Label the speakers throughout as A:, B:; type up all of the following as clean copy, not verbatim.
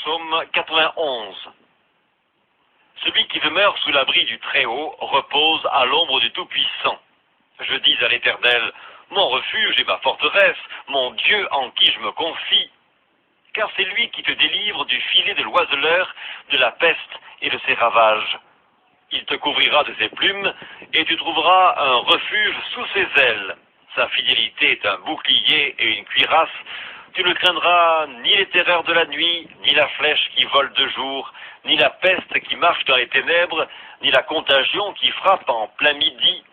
A: Psaume 91. Celui qui demeure sous l'abri du Très-Haut repose à l'ombre du Tout-Puissant. Je dis à l'Éternel, mon refuge et ma forteresse, mon Dieu en qui je me confie. Car c'est lui qui te délivre du filet de l'oiseleur, de la peste et de ses ravages. Il te couvrira de ses plumes, et tu trouveras un refuge sous ses ailes. Sa fidélité est un bouclier et une cuirasse. Tu ne craindras ni les terreurs de la nuit, ni la flèche qui vole de jour, ni la peste qui marche dans les ténèbres, ni la contagion qui frappe en plein midi.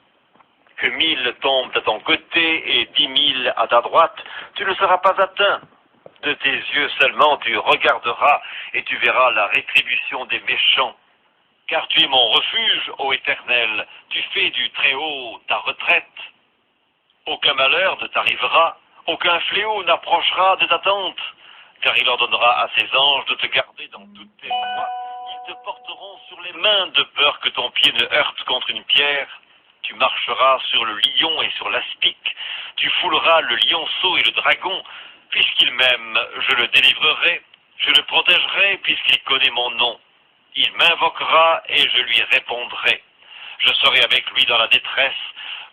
A: Que 1000 tombent à ton côté et 10 000 à ta droite, tu ne seras pas atteint. De tes yeux seulement tu regarderas et tu verras la rétribution des méchants. Car tu es mon refuge, ô Éternel, tu fais du Très-Haut ta retraite. Aucun malheur ne t'arrivera, aucun fléau n'approchera de ta tente, car il ordonnera à ses anges de te garder dans toutes tes voies. Ils te porteront sur les mains de peur que ton pied ne heurte contre une pierre. Tu marcheras sur le lion et sur l'aspic, tu fouleras le lionceau et le dragon. Puisqu'il m'aime, je le délivrerai, je le protégerai puisqu'il connaît mon nom. Il m'invoquera et je lui répondrai. Je serai avec lui dans la détresse,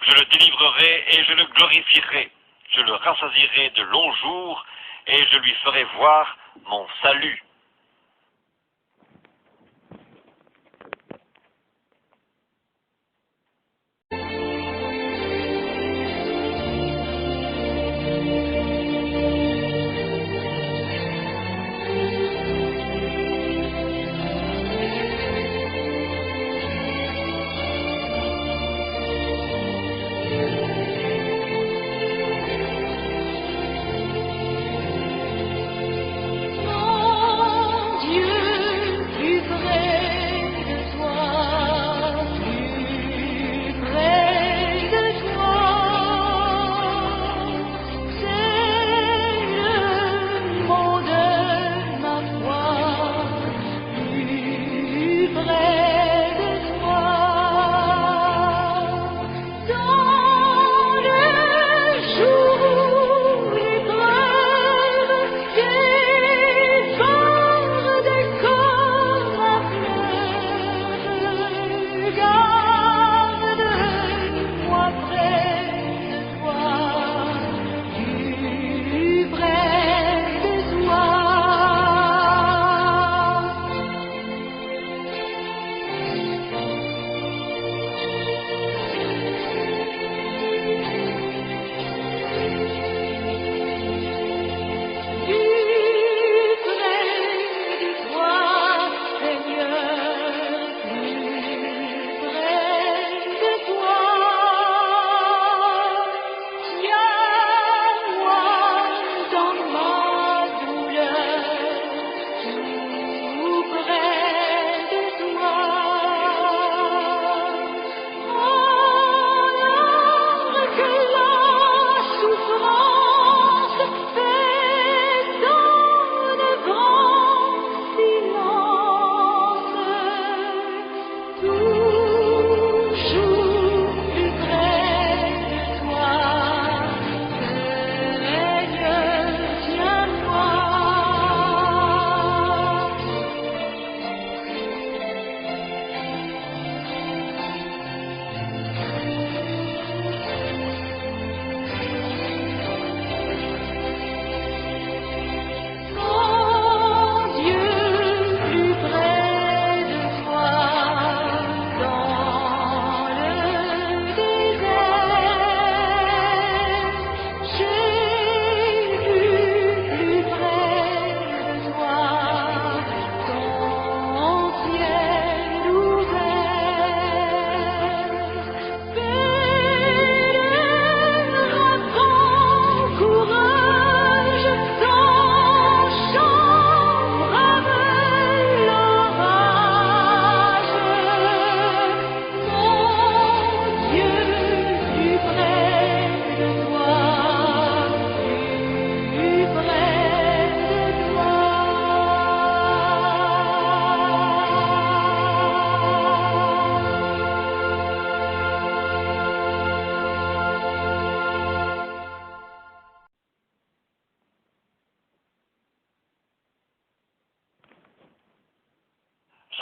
A: je le délivrerai et je le glorifierai. Je le rassasierai de longs jours et je lui ferai voir mon salut.
B: Mon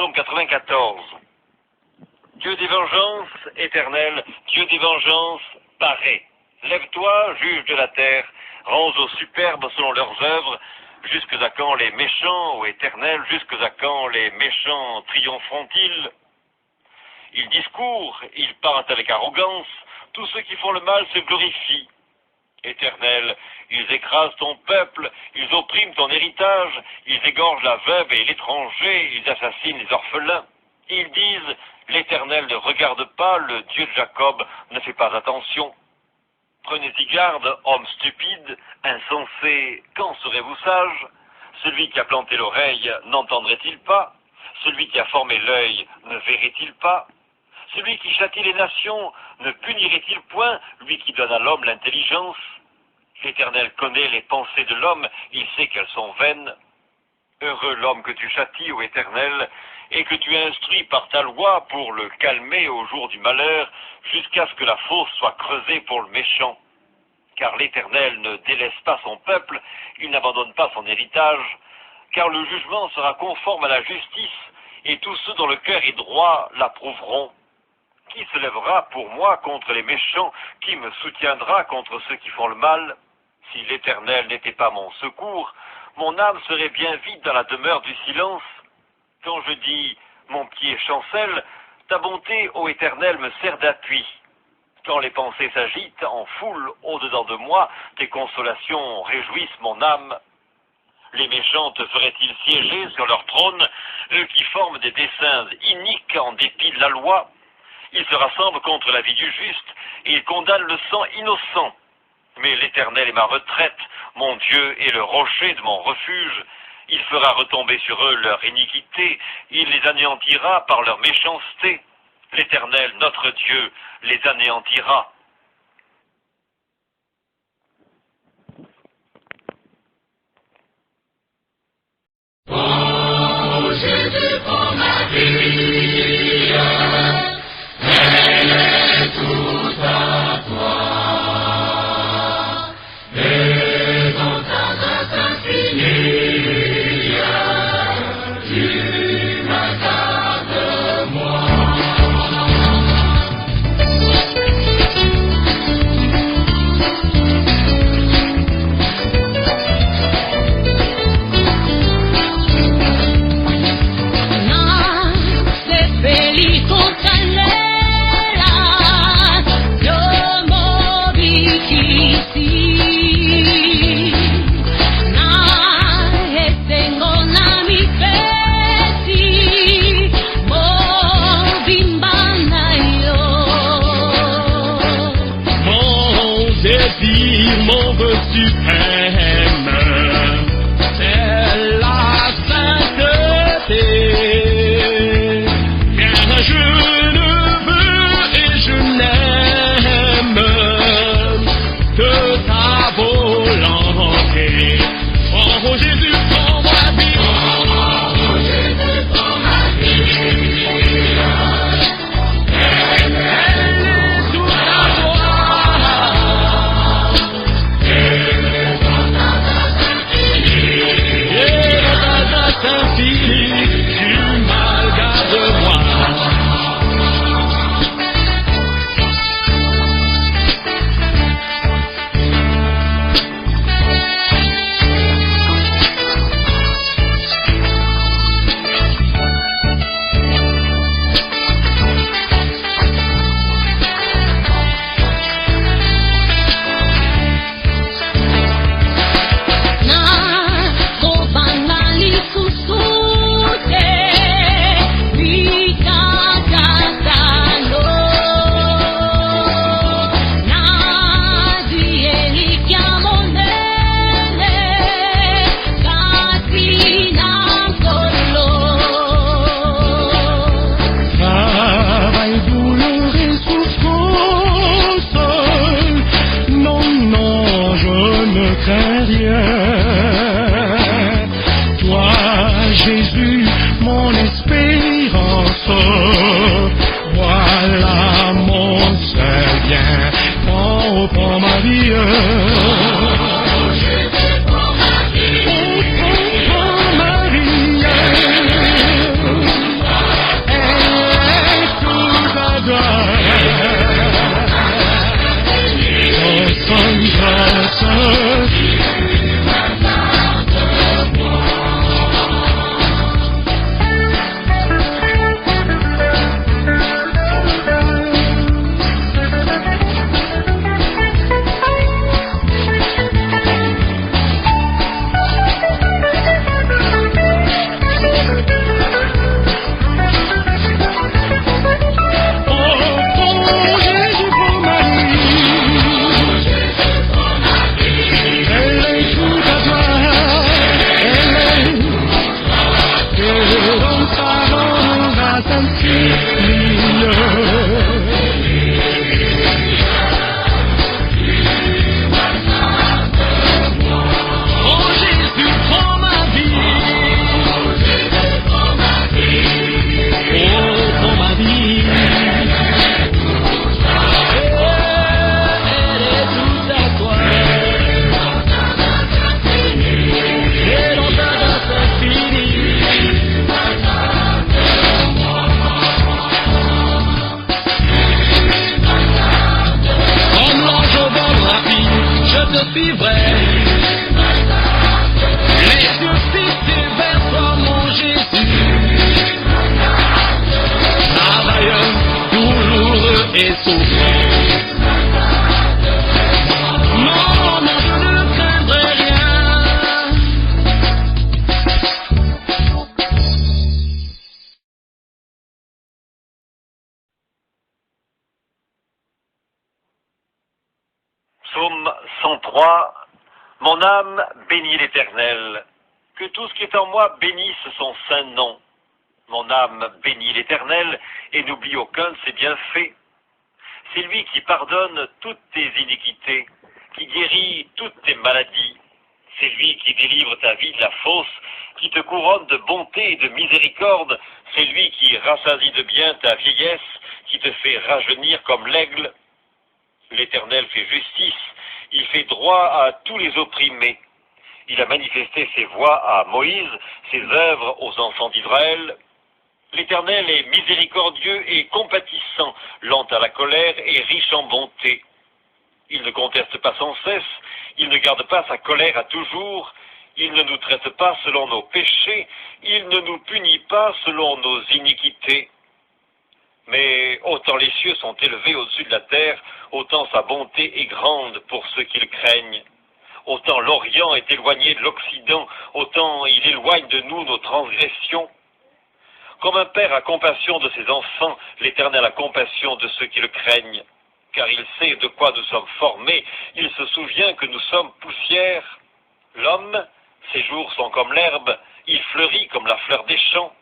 A: Psaume 94. Dieu des vengeances, éternel, Dieu des vengeances, paraît. Lève-toi, juge de la terre, rends aux superbes selon leurs œuvres. Jusque à quand les méchants, ô éternel, jusque à quand les méchants triompheront-ils? Ils discourent, ils parlent avec arrogance, tous ceux qui font le mal se glorifient. Éternel, ils écrasent ton peuple, ils oppriment ton héritage, ils égorgent la veuve et l'étranger, ils assassinent les orphelins. Ils disent, l'Éternel ne regarde pas, le Dieu de Jacob ne fait pas attention. Prenez-y garde, hommes stupides, insensés, quand serez-vous sages? Celui qui a planté l'oreille n'entendrait-il pas? Celui qui a formé l'œil ne verrait-il pas? Celui qui châtie les nations ne punirait-il point, lui qui donne à l'homme l'intelligence? L'Éternel connaît les pensées de l'homme, il sait qu'elles sont vaines. Heureux l'homme que tu châties, ô Éternel, et que tu instruis par ta loi pour le calmer au jour du malheur, jusqu'à ce que la fosse soit creusée pour le méchant. Car l'Éternel ne délaisse pas son peuple, il n'abandonne pas son héritage, car le jugement sera conforme à la justice, et tous ceux dont le cœur est droit l'approuveront. Qui se lèvera pour moi contre les méchants? Qui me soutiendra contre ceux qui font le mal? Si l'Éternel n'était pas mon secours, mon âme serait bien vide dans la demeure du silence. Quand je dis « mon pied chancelle », ta bonté, ô Éternel, me sert d'appui. Quand les pensées s'agitent en foule au-dedans de moi, tes consolations réjouissent mon âme. Les méchants te feraient-ils siéger sur leur trône, eux qui forment des desseins iniques en dépit de la loi? Ils se rassemblent contre la vie du juste, et ils condamnent le sang innocent. Mais l'Éternel est ma retraite, mon Dieu est le rocher de mon refuge. Il fera retomber sur eux leur iniquité, il les anéantira par leur méchanceté. L'Éternel, notre Dieu, les anéantira.
B: Oh, Jésus, prends ma vie, elle est toute à toi. Et dans ta grâce infinie, tu me gardes moi.
C: Mon vœu suprême, c'est la sainteté. Car je ne veux et je n'aime que ta volonté. Oh Jésus, prends ma vie.
B: Oh Jésus, prends ma vie. Elle est toute à toi.
C: Jésus, mon espérance, voilà mon seul bien, prends ma vie.
B: Oh Jésus, prends ma vie.
C: Prends ma vie.
D: je te suivrai. Les yeux fixés vers toi, mon Jésus. Travailleur, douloureux et souffrant. Non, non, je ne craindrai rien.
A: Psaume 103. Mon âme bénit l'Éternel. Que tout ce qui est en moi bénisse son saint nom. Mon âme bénit l'Éternel et n'oublie aucun de ses bienfaits. C'est lui qui pardonne toutes tes iniquités, qui guérit toutes tes maladies. C'est lui qui délivre ta vie de la fosse, qui te couronne de bonté et de miséricorde. C'est lui qui rassasie de bien ta vieillesse, qui te fait rajeunir comme l'aigle. L'Éternel fait justice, il fait droit à tous les opprimés. Il a manifesté ses voies à Moïse, ses œuvres aux enfants d'Israël. L'Éternel est miséricordieux et compatissant, lent à la colère et riche en bonté. Il ne conteste pas sans cesse, il ne garde pas sa colère à toujours, il ne nous traite pas selon nos péchés, il ne nous punit pas selon nos iniquités. Mais autant les cieux sont élevés au-dessus de la terre, autant sa bonté est grande pour ceux qui le craignent. Autant l'Orient est éloigné de l'Occident, autant il éloigne de nous nos transgressions. Comme un père a compassion de ses enfants, l'Éternel a compassion de ceux qui le craignent. Car il sait de quoi nous sommes formés, il se souvient que nous sommes poussière. L'homme, ses jours sont comme l'herbe, il fleurit comme la fleur des champs.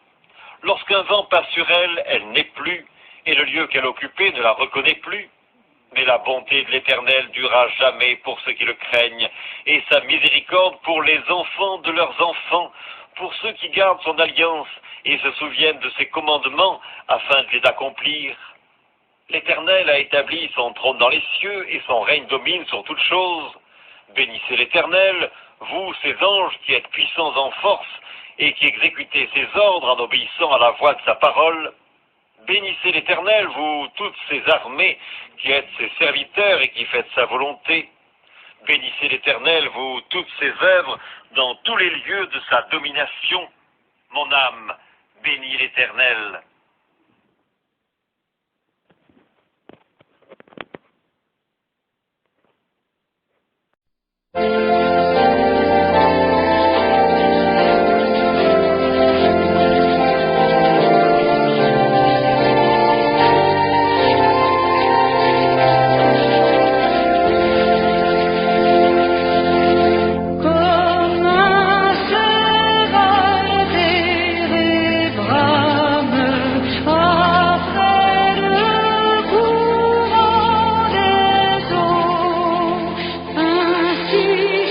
A: Lorsqu'un vent passe sur elle, elle n'est plus, et le lieu qu'elle occupait ne la reconnaît plus. Mais la bonté de l'Éternel durera jamais pour ceux qui le craignent, et sa miséricorde pour les enfants de leurs enfants, pour ceux qui gardent son alliance et se souviennent de ses commandements afin de les accomplir. L'Éternel a établi son trône dans les cieux et son règne domine sur toutes choses. Bénissez l'Éternel, vous, ses anges qui êtes puissants en force et qui exécutez ses ordres en obéissant à la voix de sa parole. Bénissez l'Éternel, vous, toutes ses armées qui êtes ses serviteurs et qui faites sa volonté. Bénissez l'Éternel, vous, toutes ses œuvres dans tous les lieux de sa domination. Mon âme bénit l'Éternel.
E: Comme un cheval des brames après le courant des eaux, ainsi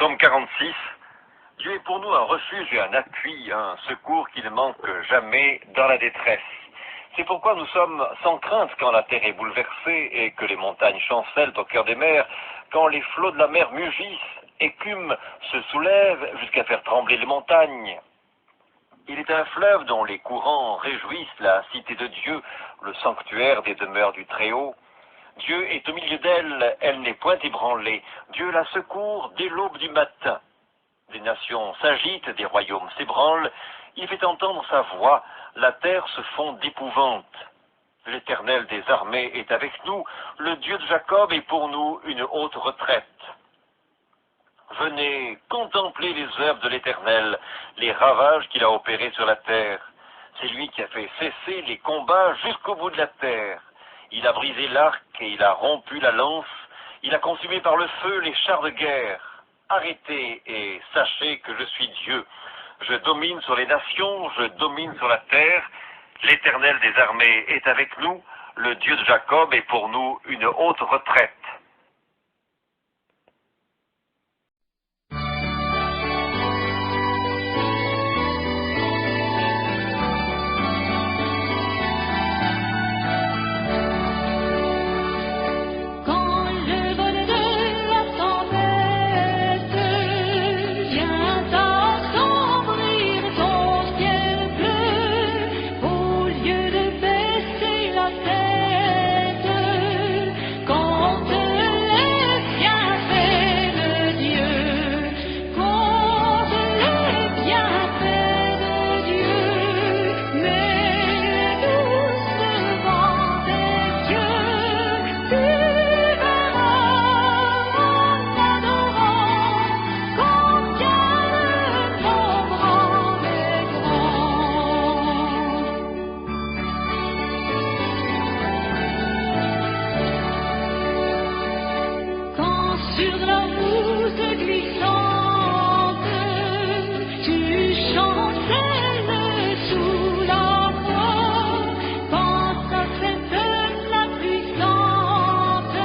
A: Psaume 46. Dieu est pour nous un refuge et un appui, un secours qui ne manque jamais dans la détresse. C'est pourquoi nous sommes sans crainte quand la terre est bouleversée et que les montagnes chancellent au cœur des mers, quand les flots de la mer mugissent, écument, se soulèvent jusqu'à faire trembler les montagnes. Il est un fleuve dont les courants réjouissent la cité de Dieu, le sanctuaire des demeures du Très-Haut. Dieu est au milieu d'elle, elle n'est point ébranlée. Dieu la secourt dès l'aube du matin. Des nations s'agitent, des royaumes s'ébranlent. Il fait entendre sa voix, la terre se fond d'épouvante. L'Éternel des armées est avec nous, le Dieu de Jacob est pour nous une haute retraite. Venez contempler les œuvres de l'Éternel, les ravages qu'il a opérés sur la terre. C'est lui qui a fait cesser les combats jusqu'au bout de la terre. Il a brisé l'arc et il a rompu la lance. Il a consumé par le feu les chars de guerre. Arrêtez et sachez que je suis Dieu. Je domine sur les nations, je domine sur la terre. L'Éternel des armées est avec nous. Le Dieu de Jacob est pour nous une haute retraite.
E: Quand le vol de la tempête vient assombrir ton ciel bleu, au lieu de baisser la tête, quand les bienfaits de Dieu, quand les bienfaits de Dieu, mais doucement des yeux, tu verras en adorant combien le nombre en est grand. Quand sur la route glissante, tu chancelles sous la voie, pense à cette la puissante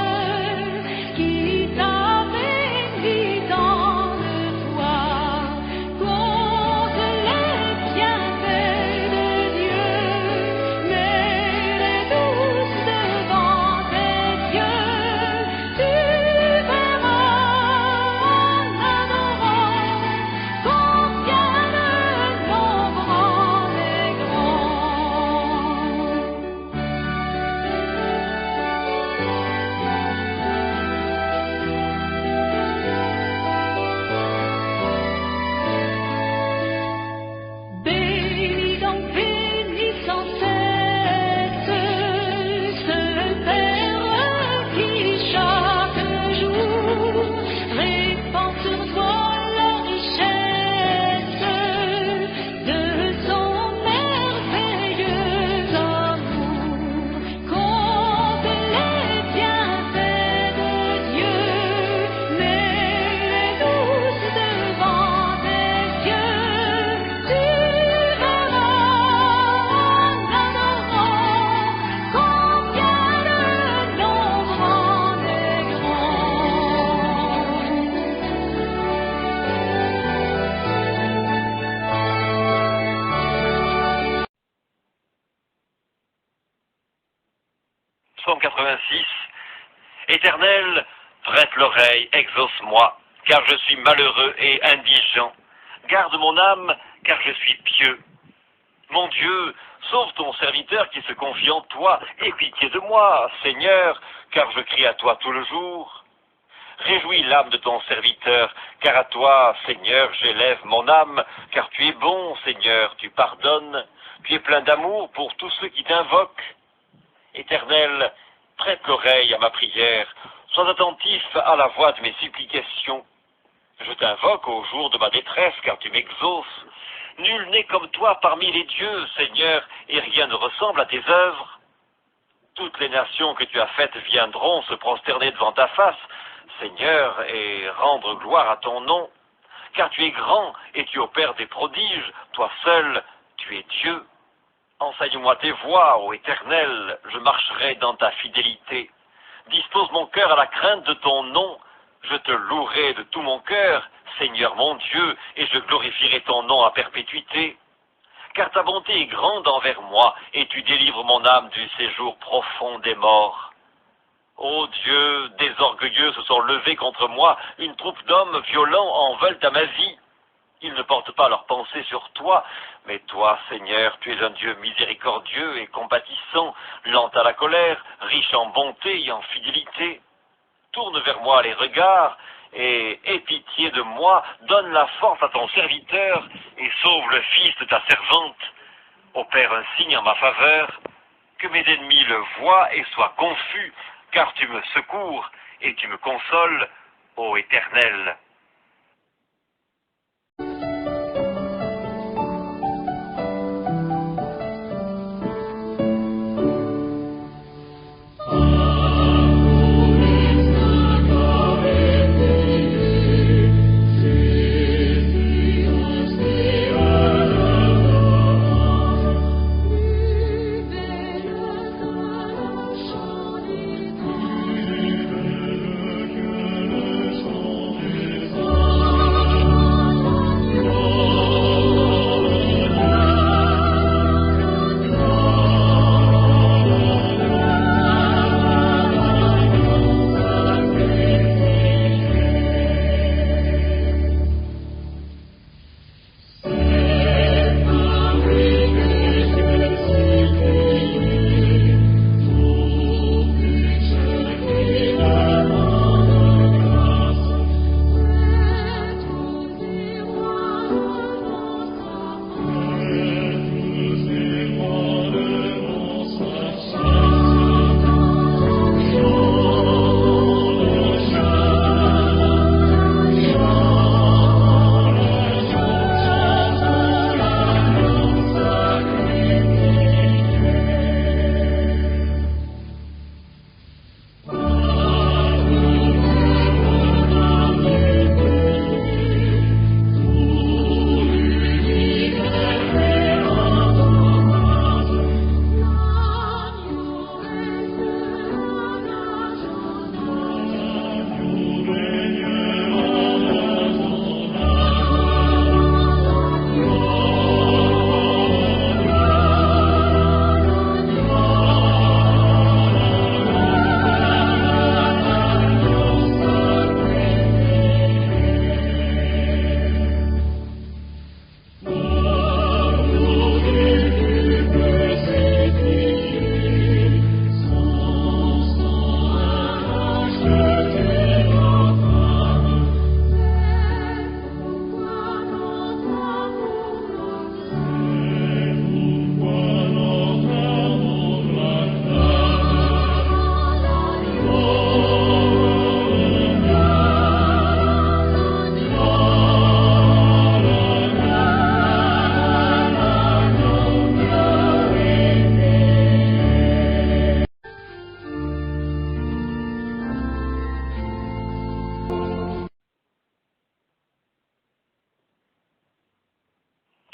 E: qui t'a béni dans le toit. Compte les bienfaits de Dieu, mais les douces devant tes yeux, tu verras en adorant combien le nombre en est grand. Bénis donc, bénis sans cesse ce Père qui chaque jour répand sur toi la richesse de son merveilleux amour. Compte les bienfaits de Dieu, mais les douces devant tes yeux, tu verras en adorant combien le nombre en est grand.
A: Psaume 86. Éternel, prête l'oreille, exauce-moi, car je suis malheureux et indigent. Garde mon âme, car je suis pieux. Mon Dieu, sauve ton serviteur qui se confie en toi. Aie pitié de moi, Seigneur, car je crie à toi tout le jour. Réjouis l'âme de ton serviteur, car à toi, Seigneur, j'élève mon âme, car tu es bon, Seigneur, tu pardonnes, tu es plein d'amour pour tous ceux qui t'invoquent. Éternel, prête l'oreille à ma prière, sois attentif à la voix de mes supplications. Je t'invoque au jour de ma détresse, car tu m'exauces. Nul n'est comme toi parmi les dieux, Seigneur, et rien ne ressemble à tes œuvres. Toutes les nations que tu as faites viendront se prosterner devant ta face, Seigneur, et rendre gloire à ton nom. Car tu es grand et tu opères des prodiges, toi seul, tu es Dieu. Enseigne-moi tes voies, ô Éternel, je marcherai dans ta fidélité. Dispose mon cœur à la crainte de ton nom, Je te louerai de tout mon cœur, Seigneur mon Dieu, et je glorifierai ton nom à perpétuité. Car ta bonté est grande envers moi, et tu délivres mon âme du séjour profond des morts. Ô Dieu, des orgueilleux se sont levés contre moi, une troupe d'hommes violents en veulent à ma vie. Ils ne portent pas leur pensée sur toi, mais toi, Seigneur, tu es un Dieu miséricordieux et compatissant, lent à la colère, riche en bonté et en fidélité. Tourne vers moi les regards et aie pitié de moi, donne la force à ton serviteur et sauve le fils de ta servante. Opère un signe en ma faveur, que mes ennemis le voient et soient confus, car tu me secours et tu me consoles, ô Éternel.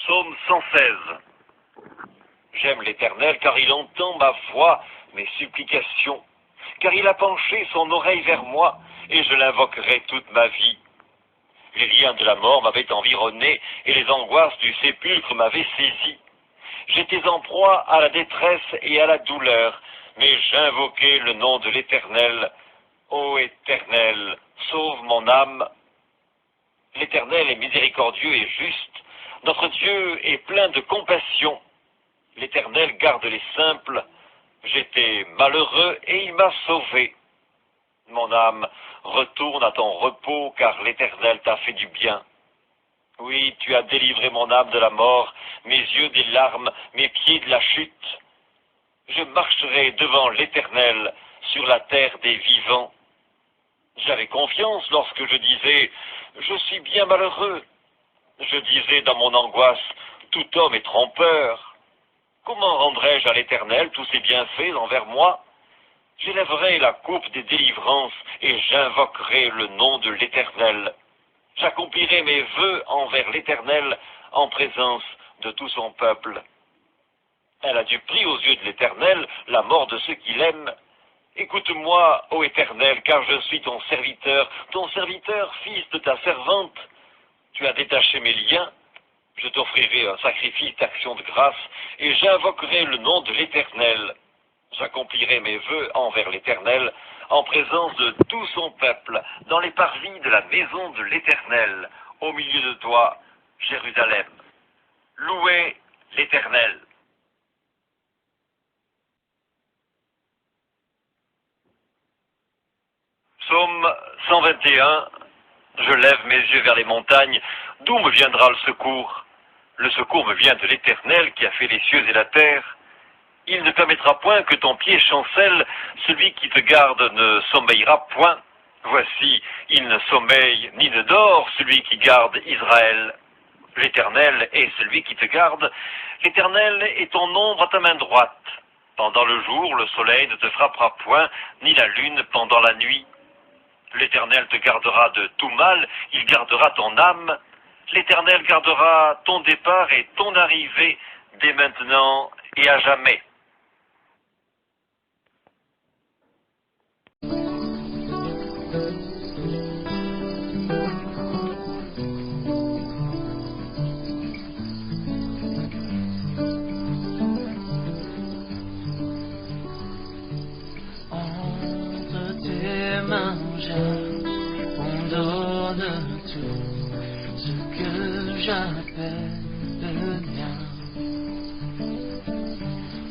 A: Psaume 116. J'aime l'Éternel car il entend ma voix, mes supplications, car il a penché son oreille vers moi, et je l'invoquerai toute ma vie. Les liens de la mort m'avaient environné, et les angoisses du sépulcre m'avaient saisi. J'étais en proie à la détresse et à la douleur, mais j'invoquai le nom de l'Éternel. Ô Éternel, sauve mon âme. L'Éternel est miséricordieux et juste. Notre Dieu est plein de compassion. L'Éternel garde les simples. J'étais malheureux et il m'a sauvé. Mon âme, retourne à ton repos, car l'Éternel t'a fait du bien. Oui, tu as délivré mon âme de la mort, mes yeux des larmes, mes pieds de la chute. Je marcherai devant l'Éternel sur la terre des vivants. J'avais confiance lorsque je disais « Je suis bien malheureux ». Je disais dans mon angoisse « Tout homme est trompeur ». Comment rendrai-je à l'Éternel tous ses bienfaits envers moi? J'élèverai la coupe des délivrances et j'invoquerai le nom de l'Éternel. J'accomplirai mes vœux envers l'Éternel en présence de tout son peuple. Elle a du prix aux yeux de l'Éternel, la mort de ceux qui l'aiment, Écoute-moi, ô Éternel, car je suis ton serviteur, fils de ta servante. Tu as détaché mes liens, je t'offrirai un sacrifice d'action de grâce, et j'invoquerai le nom de l'Éternel. J'accomplirai mes vœux envers l'Éternel, en présence de tout son peuple, dans les parvis de la maison de l'Éternel, au milieu de toi, Jérusalem. Louez l'Éternel. Psaume 121. Je lève mes yeux vers les montagnes. D'où me viendra le secours? Le secours me vient de l'Éternel qui a fait les cieux et la terre. Il ne permettra point que ton pied chancelle. Celui qui te garde ne sommeillera point. Voici, il ne sommeille ni ne dort, celui qui garde Israël. L'Éternel est celui qui te garde. L'Éternel est ton ombre à ta main droite. Pendant le jour, le soleil ne te frappera point, ni la lune pendant la nuit. L'Éternel te gardera de tout mal, il gardera ton âme. L'Éternel gardera ton départ et ton arrivée dès maintenant et à jamais.
D: Entre tes mains, j'abandonne tout ce que j'appelle le mien.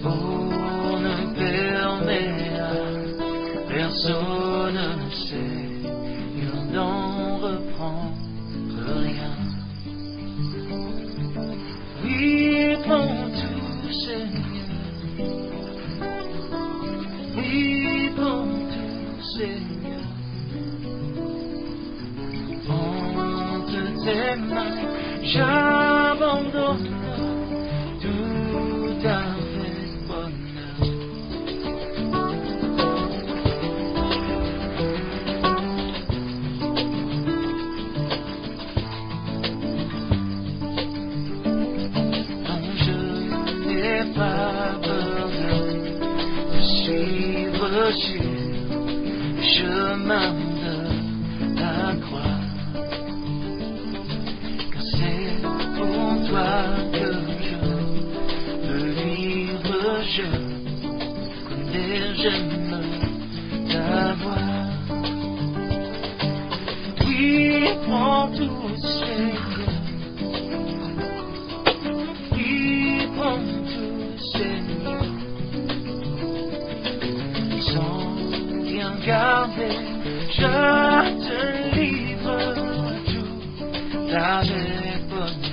D: Oh, ne permets à personne, Seigneur, d'en reprendre rien. Oui, prends tout, Seigneur. Oui, prends tout, Seigneur. Entre tes mains, j'abandonne tout avec bonheur. Non, je n'ai pas peur de suivre sur le chemin de la croix. Que je veux vivre, je connais, j'aime ta voix. Oui, prends tout, Seigneur. Oui, prends tout, Seigneur. Sans rien garder, je te livre tout avec bonheur.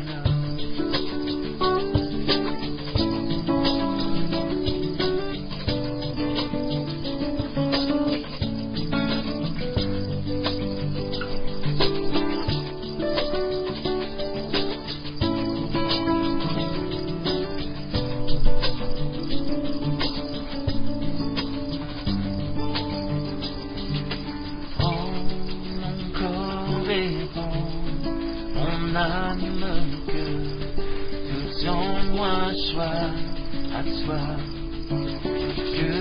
D: Mon âme, que tout en moi soit à toi, que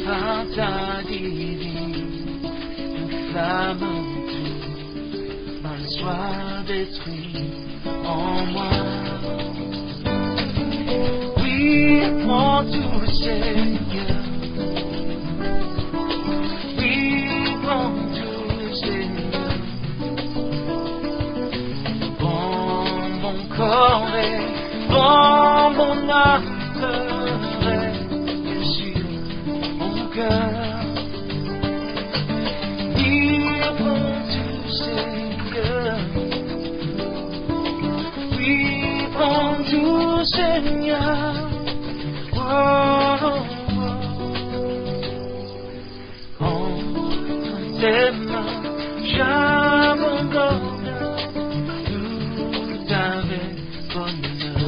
D: par ta divine flamme tout mal soit détruit en moi. Oui, prends tout, Seigneur. Oui, prends tout, Seigneur. Corps et dans mon âme et sur mon cœur. Oui, prends tout, Seigneur. Oui, prends tout, Seigneur. Oh, oh, oh. Entre tes mains, j'abandonne avec bonheur.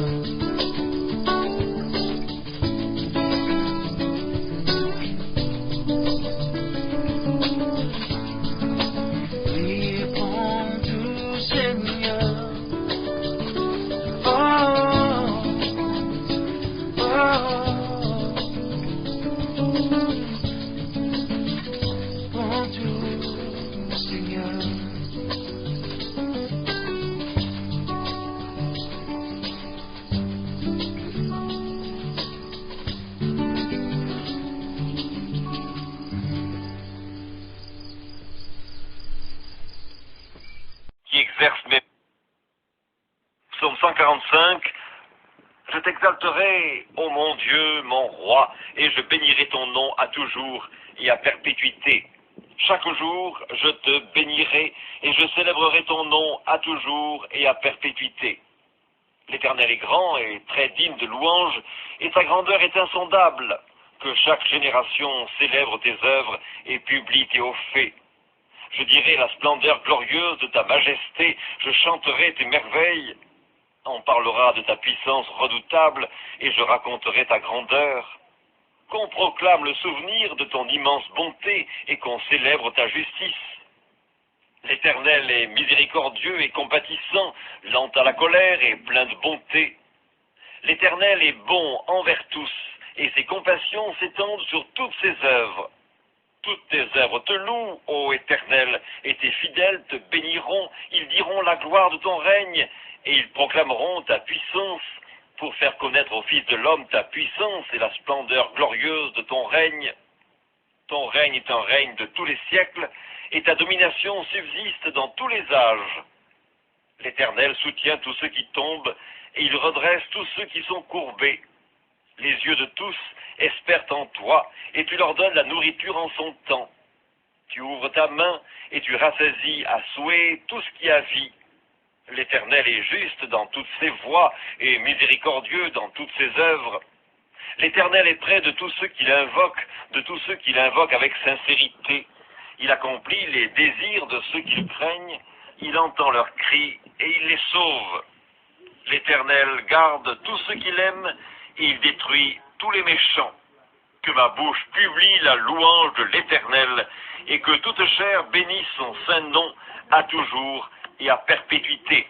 D: Oui, prends tout, Seigneur. Oh, oh, oh.
A: exerce mes... Psaume 145. Je t'exalterai, ô mon Dieu, mon roi, et je bénirai ton nom à toujours et à perpétuité. Chaque jour, je te bénirai et je célébrerai ton nom à toujours et à perpétuité. L'Éternel est grand et très digne de louange, et ta grandeur est insondable. Que chaque génération célèbre tes œuvres et publie tes hauts faits. Je dirai la splendeur glorieuse de ta majesté, je chanterai tes merveilles. On parlera de ta puissance redoutable et je raconterai ta grandeur. Qu'on proclame le souvenir de ton immense bonté et qu'on célèbre ta justice. L'Éternel est miséricordieux et compatissant, lent à la colère et plein de bonté. L'Éternel est bon envers tous et ses compassions s'étendent sur toutes ses œuvres. Toutes tes œuvres te louent, ô Éternel, et tes fidèles te béniront. Ils diront la gloire de ton règne, et ils proclameront ta puissance pour faire connaître au Fils de l'homme ta puissance et la splendeur glorieuse de ton règne. Ton règne est un règne de tous les siècles, et ta domination subsiste dans tous les âges. L'Éternel soutient tous ceux qui tombent, et il redresse tous ceux qui sont courbés. Les yeux de tous espèrent en toi, et tu leur donnes la nourriture en son temps. Tu ouvres ta main, et tu rassasies à souhait tout ce qui a vie. L'Éternel est juste dans toutes ses voies, et miséricordieux dans toutes ses œuvres. L'Éternel est près de tous ceux qui l'invoquent, avec sincérité. Il accomplit les désirs de ceux qui le craignent, il entend leurs cris, et il les sauve. L'Éternel garde tous ceux qui l'aiment, et il détruit tous les méchants. Que ma bouche publie la louange de l'Éternel, et que toute chair bénisse son saint nom à toujours et à perpétuité.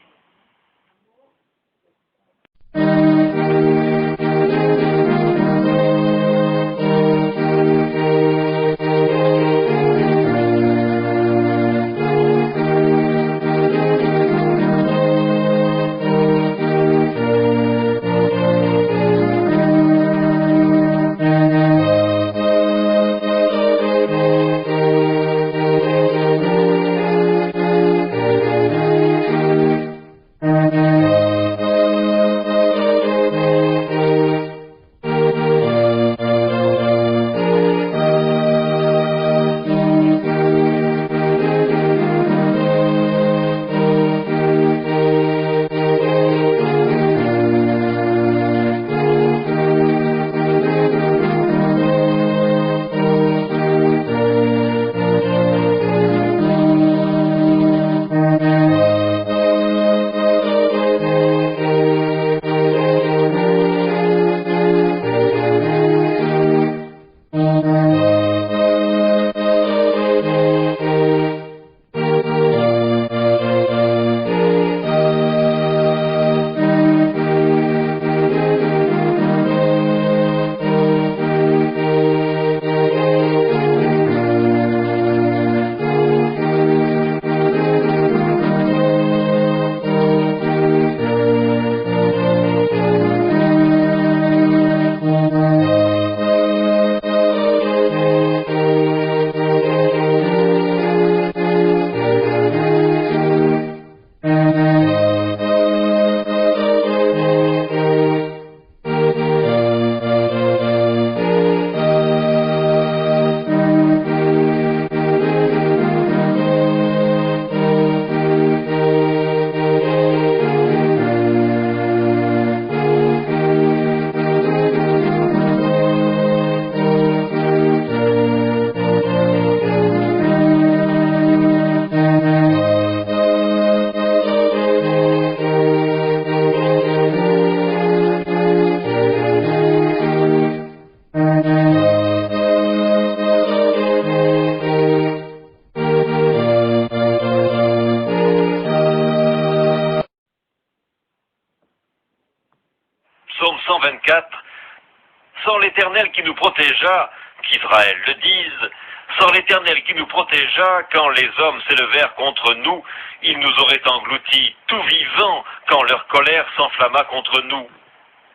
A: Psaume 124. Sans l'Éternel qui nous protégea, qu'Israël le dise, sans l'Éternel qui nous protégea, quand les hommes s'élevèrent contre nous, ils nous auraient engloutis tout vivants quand leur colère s'enflamma contre nous.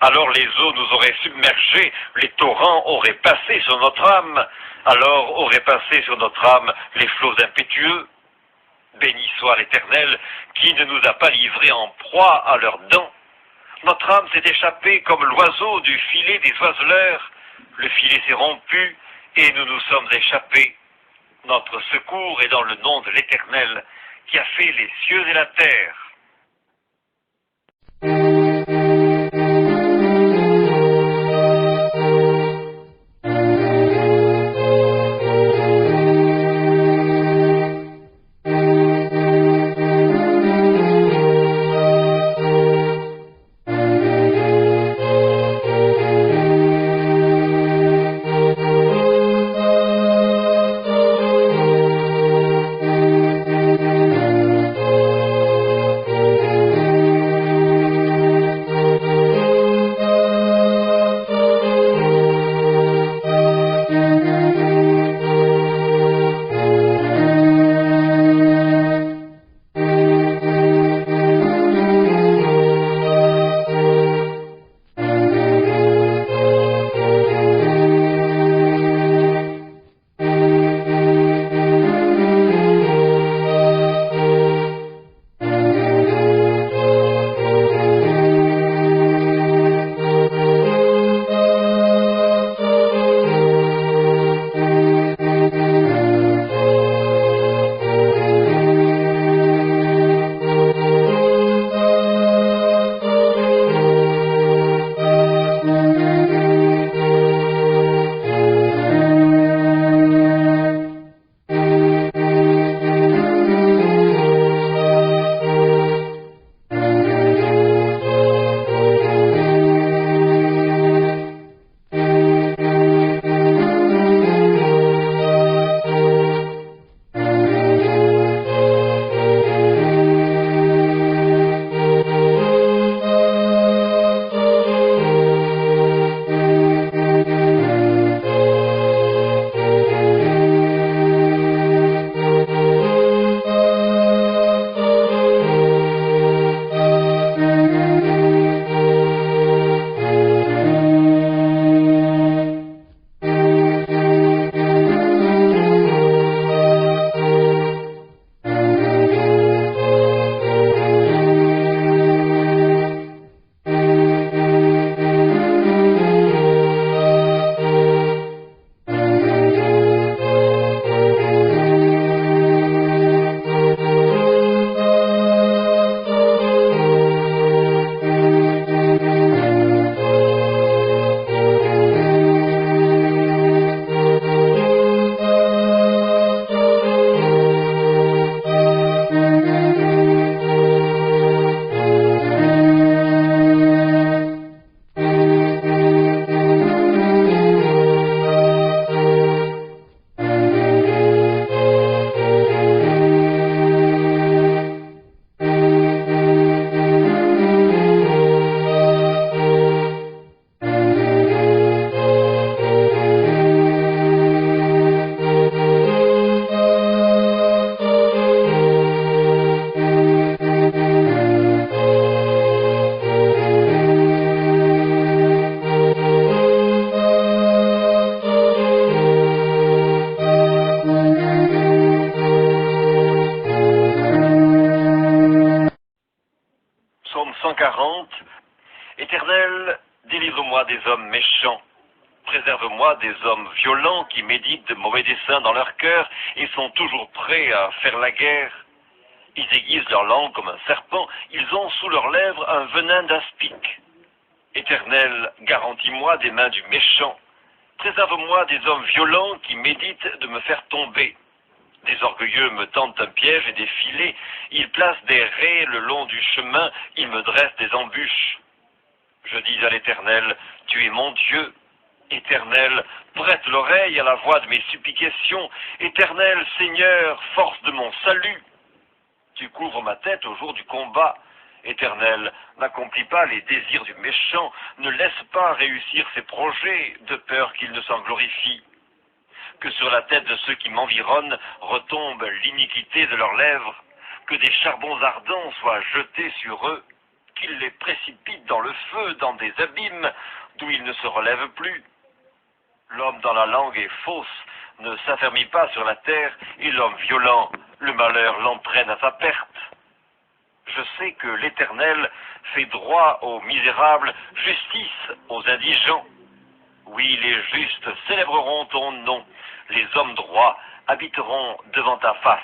A: Alors les eaux nous auraient submergés, les torrents auraient passé sur notre âme, alors auraient passé sur notre âme les flots impétueux. Béni soit l'Éternel qui ne nous a pas livrés en proie à leurs dents. Notre âme s'est échappée comme l'oiseau du filet des oiseleurs. Le filet s'est rompu et nous nous sommes échappés. Notre secours est dans le nom de l'Éternel qui a fait les cieux et la terre. Psaume 140. Éternel, délivre-moi des hommes méchants. Préserve-moi des hommes violents qui méditent de mauvais desseins dans leur cœur et sont toujours prêts à faire la guerre. Ils aiguisent leur langue comme un serpent, ils ont sous leurs lèvres un venin d'aspic. Éternel, garantis-moi des mains du méchant. Préserve-moi des hommes violents qui méditent de me faire tomber. Des orgueilleux me tendent un piège et des filets, ils placent des raies le long du chemin, ils me dressent des embûches. Je dis à l'Éternel, tu es mon Dieu. Éternel, prête l'oreille à la voix de mes supplications. Éternel, Seigneur, force de mon salut. Tu couvres ma tête au jour du combat. Éternel, n'accomplis pas les désirs du méchant, ne laisse pas réussir ses projets, de peur qu'il ne s'en glorifie. Que sur la tête de ceux qui m'environnent retombe l'iniquité de leurs lèvres, que des charbons ardents soient jetés sur eux, qu'ils les précipitent dans le feu, dans des abîmes, d'où ils ne se relèvent plus. L'homme dans la langue est fausse, ne s'affermit pas sur la terre, et l'homme violent le malheur l'entraîne à sa perte. Je sais que l'Éternel fait droit aux misérables, justice aux indigents. Oui, les justes célébreront ton nom, les hommes droits habiteront devant ta face.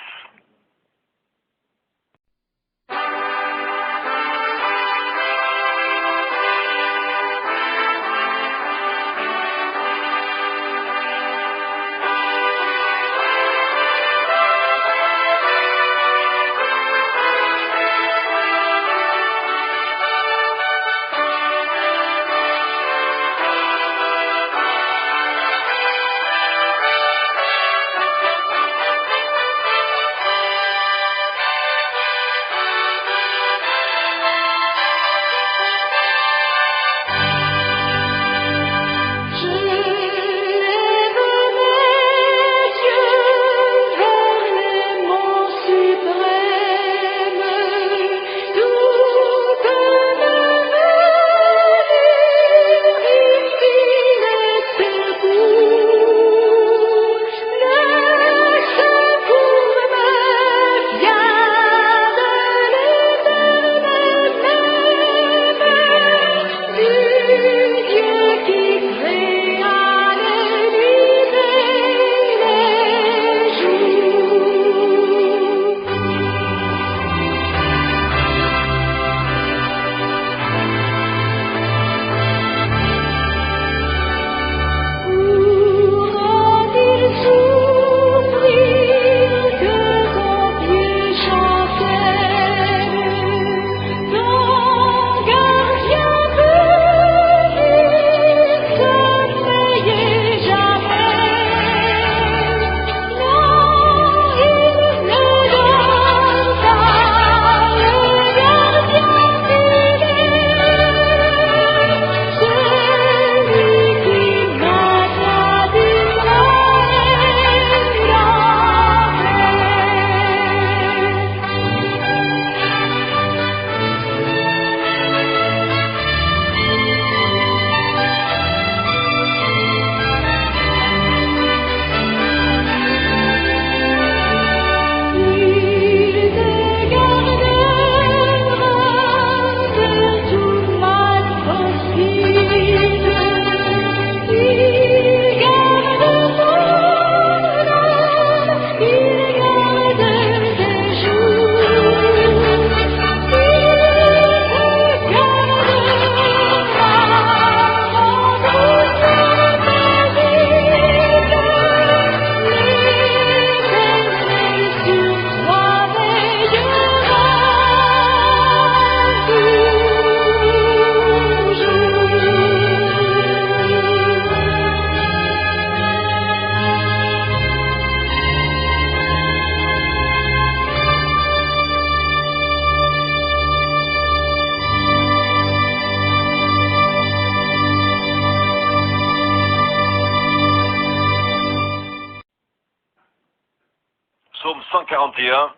A: Psaume 141.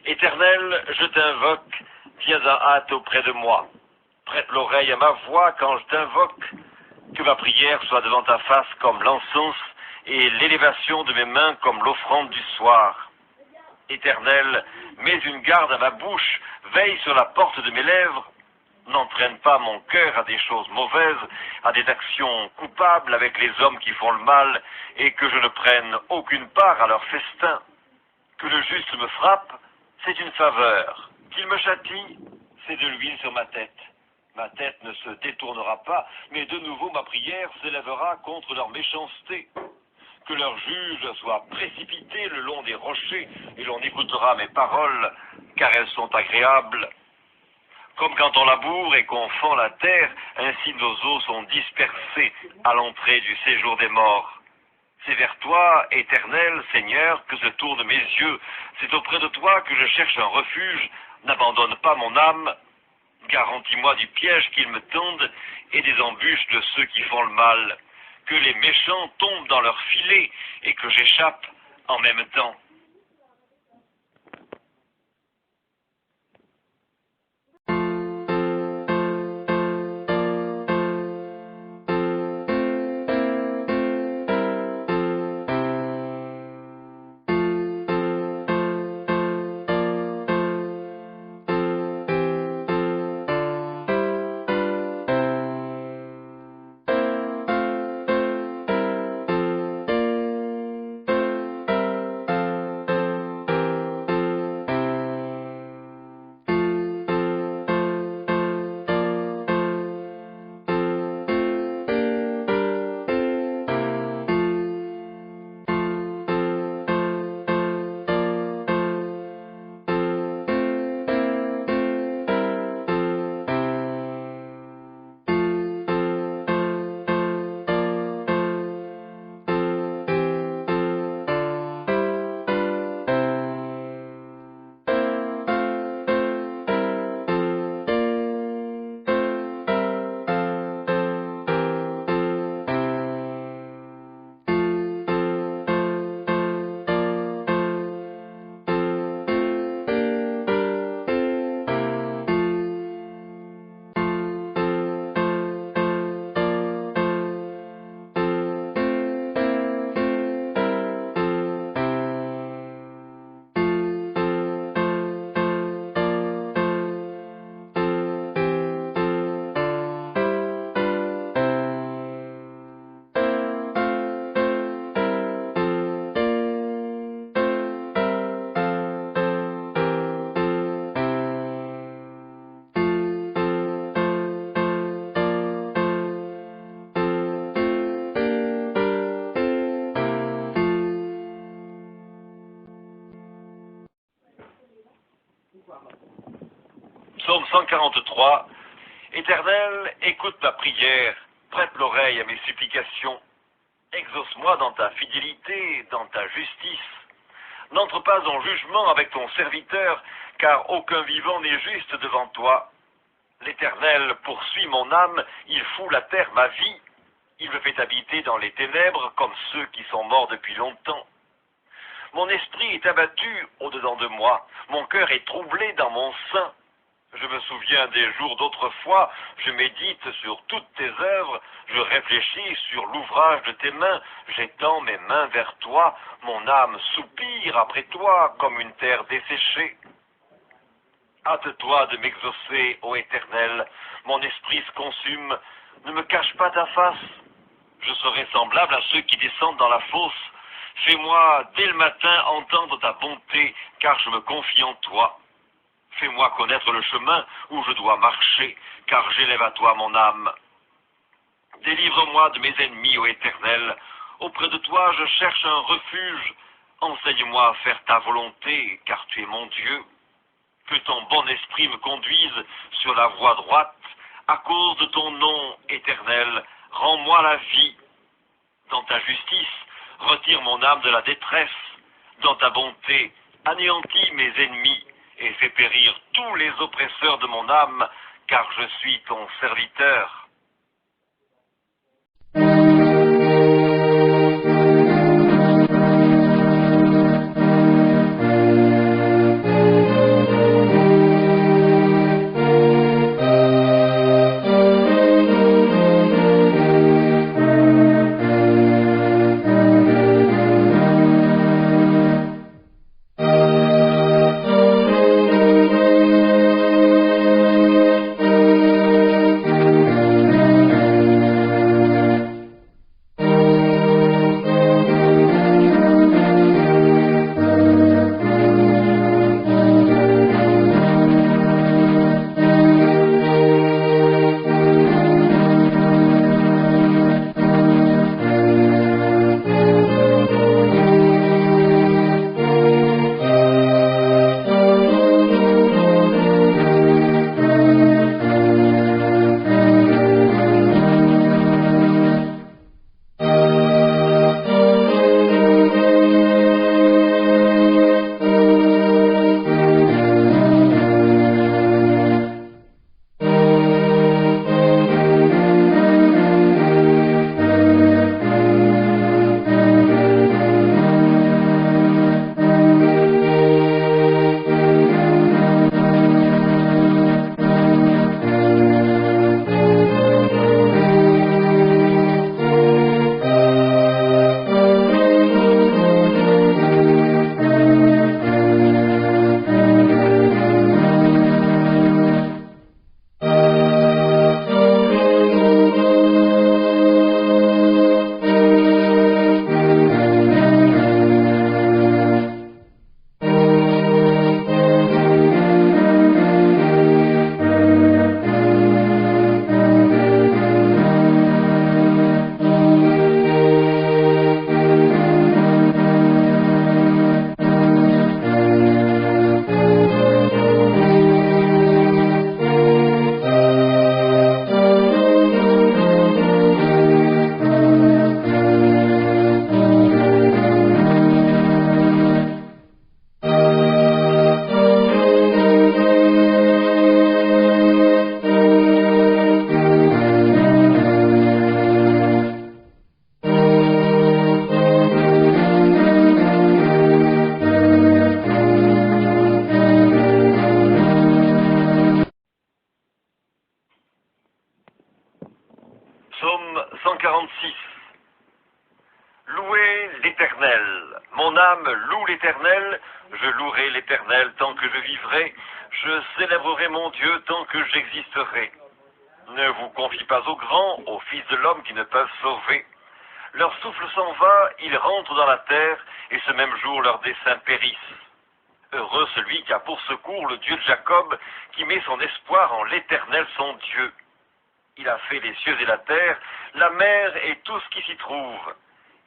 A: Éternel, je t'invoque, viens en hâte auprès de moi. Prête l'oreille à ma voix quand je t'invoque. Que ma prière soit devant ta face comme l'encens et l'élévation de mes mains comme l'offrande du soir. Éternel, mets une garde à ma bouche, veille sur la porte de mes lèvres. N'entraîne pas mon cœur à des choses mauvaises, à des actions coupables avec les hommes qui font le mal, et que je ne prenne aucune part à leur festin. Que le juste me frappe, c'est une faveur. Qu'il me châtie, c'est de l'huile sur ma tête. Ma tête ne se détournera pas, mais de nouveau ma prière s'élèvera contre leur méchanceté. Que leur juge soit précipité le long des rochers, et l'on écoutera mes paroles, car elles sont agréables. Comme quand on laboure et qu'on fend la terre, ainsi nos os sont dispersés à l'entrée du séjour des morts. C'est vers toi, Éternel, Seigneur, que se tournent mes yeux. C'est auprès de toi que je cherche un refuge. N'abandonne pas mon âme. Garantis-moi du piège qu'ils me tendent et des embûches de ceux qui font le mal. Que les méchants tombent dans leur filet et que j'échappe en même temps. Psaume 143. Éternel, écoute ma prière, prête l'oreille à mes supplications. Exauce-moi dans ta fidélité, dans ta justice. N'entre pas en jugement avec ton serviteur, car aucun vivant n'est juste devant toi. L'Éternel poursuit mon âme, il fout la terre ma vie. Il me fait habiter dans les ténèbres comme ceux qui sont morts depuis longtemps. Mon esprit est abattu au-dedans de moi, mon cœur est troublé dans mon sein. Je me souviens des jours d'autrefois, je médite sur toutes tes œuvres, je réfléchis sur l'ouvrage de tes mains, j'étends mes mains vers toi, mon âme soupire après toi comme une terre desséchée. Hâte-toi de m'exaucer, ô Éternel, mon esprit se consume, ne me cache pas ta face. Je serai semblable à ceux qui descendent dans la fosse. Fais-moi dès le matin entendre ta bonté, car je me confie en toi. Fais-moi connaître le chemin où je dois marcher, car j'élève à toi mon âme. Délivre-moi de mes ennemis, ô Éternel. Auprès de toi, je cherche un refuge. Enseigne-moi à faire ta volonté, car tu es mon Dieu. Que ton bon esprit me conduise sur la voie droite. À cause de ton nom, Éternel, rends-moi la vie. Dans ta justice, retire mon âme de la détresse. Dans ta bonté, anéantis mes ennemis et fais périr tous les oppresseurs de mon âme, car je suis ton serviteur. Psaume 146. Louez l'Éternel. Mon âme loue l'Éternel. Je louerai l'Éternel tant que je vivrai. Je célébrerai mon Dieu tant que j'existerai. Ne vous confie pas aux grands, aux fils de l'homme qui ne peuvent sauver. Leur souffle s'en va, ils rentrent dans la terre, et ce même jour leurs desseins périssent. Heureux celui qui a pour secours le Dieu de Jacob, qui met son espoir en l'Éternel son Dieu. Il a fait les cieux et la terre, la mer et tout ce qui s'y trouve.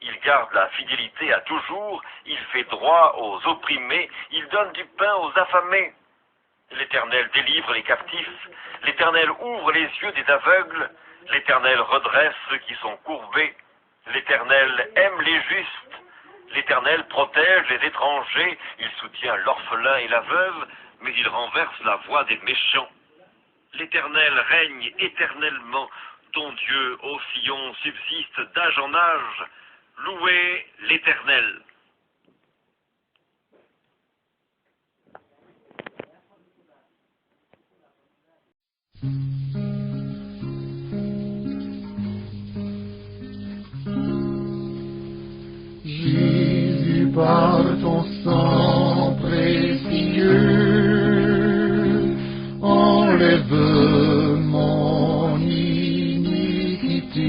A: Il garde la fidélité à toujours, il fait droit aux opprimés, il donne du pain aux affamés. L'Éternel délivre les captifs, l'Éternel ouvre les yeux des aveugles, l'Éternel redresse ceux qui sont courbés, l'Éternel aime les justes, l'Éternel protège les étrangers, il soutient l'orphelin et la veuve, mais il renverse la voie des méchants. L'Éternel règne éternellement, ton Dieu, ô Sion, subsiste d'âge en âge. Louez l'Éternel.
C: Jésus, par ton sang précieux, enlève mon iniquité.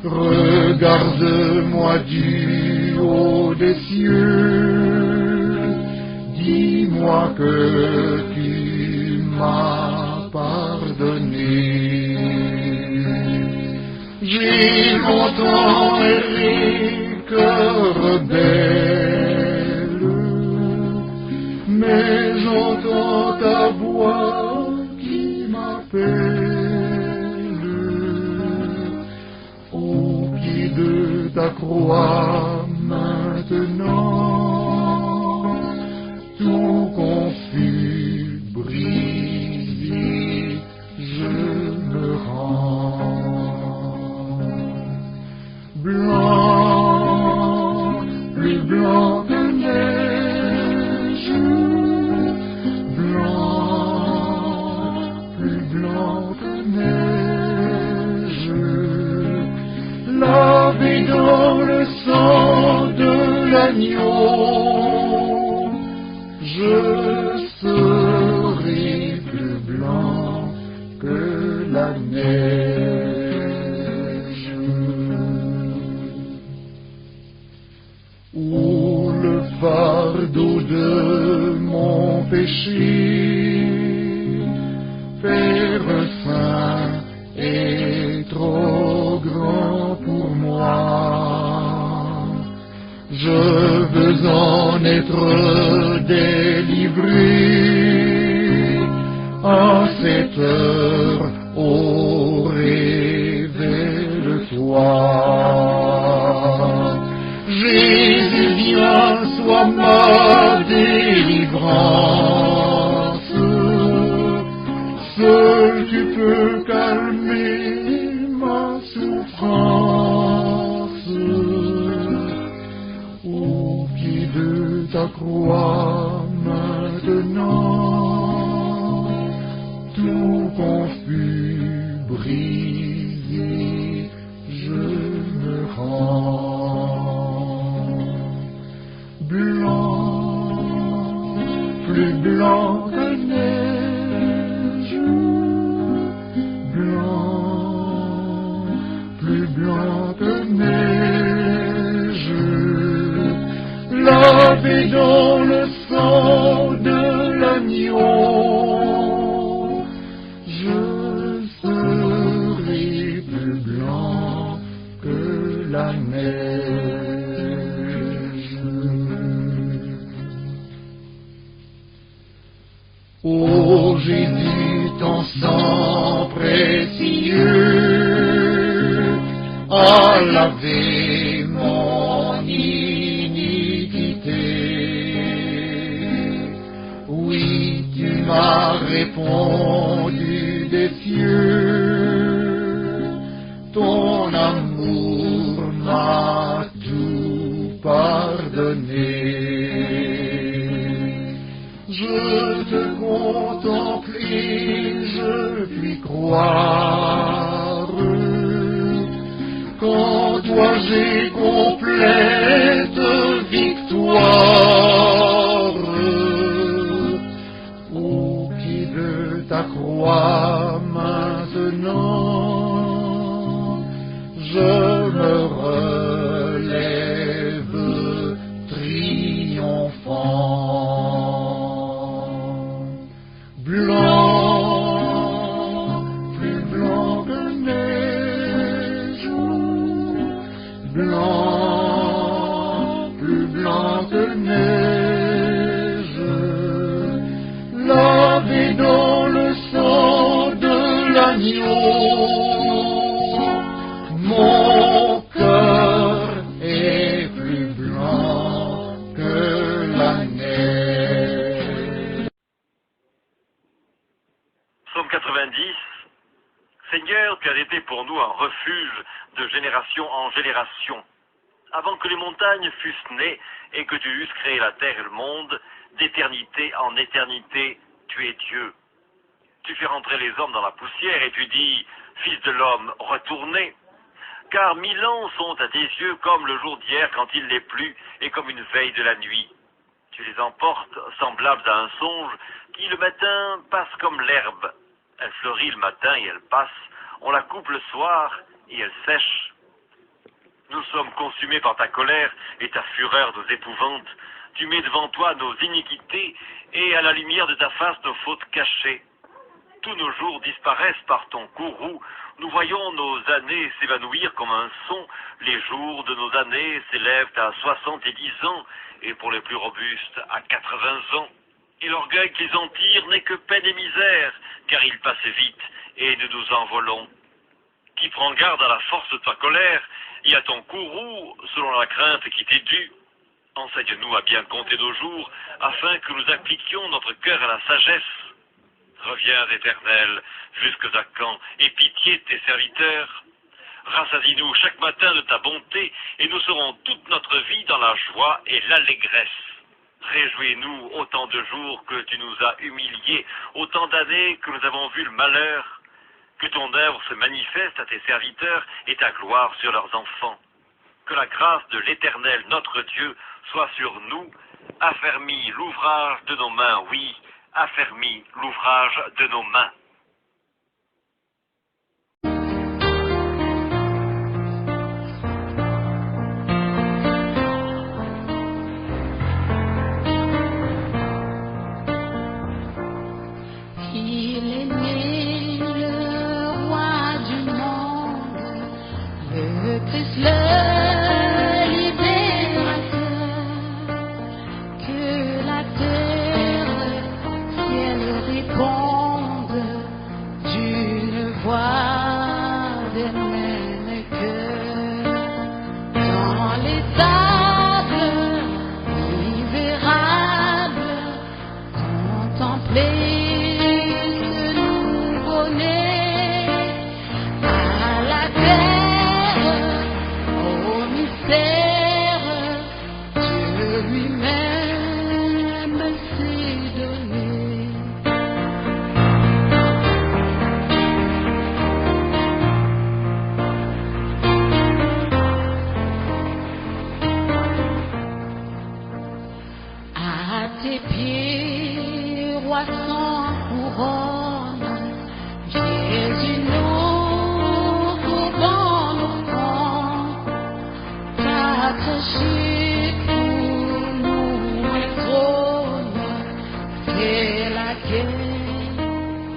C: Regarde-moi du haut des cieux, dis-moi que tu m'as pardonné. J'ai longtemps erré, cœur rebelle, mais j'entends ta voix qui m'appelle. Au pied de ta croix maintenant, tout confus, brisé, je me rends. Blanc, plus blanc que neige, blanc, plus blanc que neige, lavé dans le sang de l'agneau, je serai plus blanc que la neige. Où le fardeau de mon péché, Père Saint, est trop grand pour moi. Je veux en être délivré à cette heure, ô révèle-toi. Jésus, viens, sois ma délivrance. Seul tu peux calmer ma souffrance. Au pied de ta croix maintenant, tout confus, brisé, je me rends. Blanc, plus blanc que neige, blanc, plus blanc que neige, lavé dans le sang de l'agneau, je serai plus blanc que la neige. Ô Jésus, ton sang précieux a lavé mon iniquité. Oui, tu m'as répondu des cieux, ton amour m'a tout pardonné. Je te contemple et je puis croire qu'en toi j'ai complète victoire. Au pied de ta croix maintenant, je me relève triomphant. Blanc, plus blanc que neige, blanc, plus blanc que neige, lavé dans le sang de l'agneau. Mon cœur est plus blanc que la neige.
A: Psaume 90. Seigneur, tu as été pour nous un refuge de génération en génération. Avant que les montagnes fussent nées et que tu eusses créé la terre et le monde, d'éternité en éternité, tu es Dieu. Tu fais rentrer les hommes dans la poussière et tu dis, Fils de l'homme, retournez. Car 1000 ans sont à tes yeux comme le jour d'hier quand il n'est plus et comme une veille de la nuit. Tu les emportes semblables à un songe qui le matin passe comme l'herbe. Elle fleurit le matin et elle passe, on la coupe le soir et elle sèche. Nous sommes consumés par ta colère et ta fureur nous épouvante. Tu mets devant toi nos iniquités et à la lumière de ta face nos fautes cachées. Tous nos jours disparaissent par ton courroux. Nous voyons nos années s'évanouir comme un son. Les jours de nos années s'élèvent à 70 ans et pour les plus robustes à 80 ans. Et l'orgueil qu'ils en tirent n'est que peine et misère, car ils passent vite et nous nous envolons. Qui prend garde à la force de ta colère et à ton courroux selon la crainte qui t'est due. Enseigne-nous à bien compter nos jours, afin que nous appliquions notre cœur à la sagesse. Reviens, Éternel, jusque à quand, et pitié de tes serviteurs. Rassasie-nous chaque matin de ta bonté, et nous serons toute notre vie dans la joie et l'allégresse. Réjouis-nous autant de jours que tu nous as humiliés, autant d'années que nous avons vu le malheur. Que ton œuvre se manifeste à tes serviteurs et ta gloire sur leurs enfants. Que la grâce de l'Éternel, notre Dieu, soit sur nous. Affermis l'ouvrage de nos mains, oui, affermis l'ouvrage de nos mains.
E: Il est né le roi du monde, le Christ le libérateur, que la terre, ciel répondent d'une voix des mêmes cœurs. Dans les tables misérables, contempler tes pieds, roi sans couronne, Jésus nous courbant nos fronts, t'as tranché pour nous un trône, c'est laquelle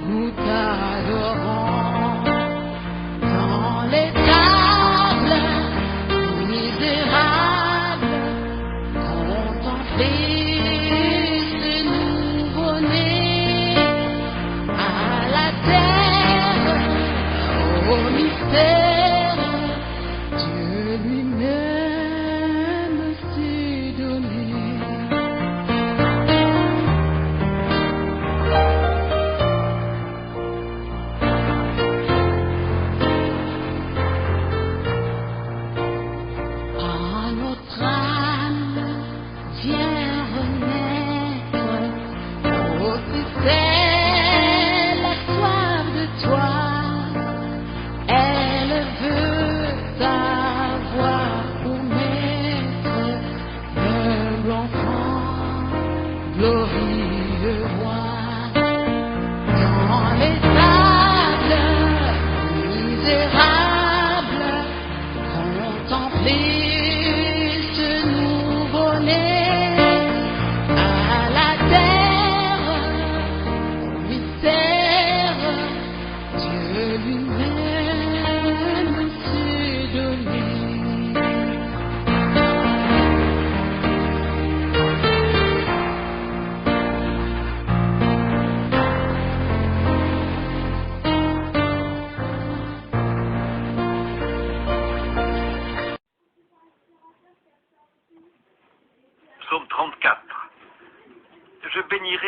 E: nous t'adorons. Dans les tables misérables, contempler Dieu lui-même s'est donné.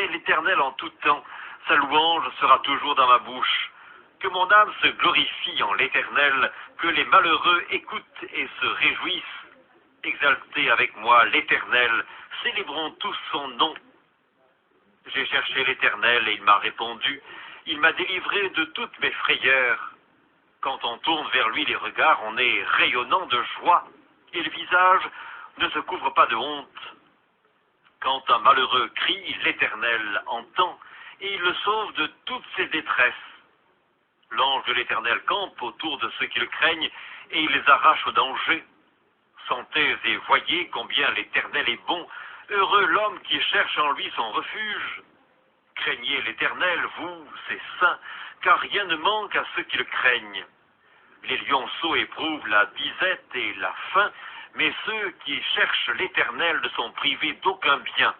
A: bénirai l'Éternel en tout temps, sa louange sera toujours dans ma bouche. Que mon âme se glorifie en l'Éternel, que les malheureux écoutent et se réjouissent. Exaltez avec moi l'Éternel, célébrons tous son nom. J'ai cherché l'Éternel et il m'a répondu, il m'a délivré de toutes mes frayeurs. Quand on tourne vers lui les regards, on est rayonnant de joie, et le visage ne se couvre pas de honte. Quand un malheureux crie, l'Éternel entend, et il le sauve de toutes ses détresses. L'ange de l'Éternel campe autour de ceux qui le craignent, et il les arrache au danger. Sentez et voyez combien l'Éternel est bon, heureux l'homme qui cherche en lui son refuge. Craignez l'Éternel, vous, ses saints, car rien ne manque à ceux qui le craignent. Les lionceaux éprouvent la disette et la faim, mais ceux qui cherchent l'Éternel ne sont privés d'aucun bien.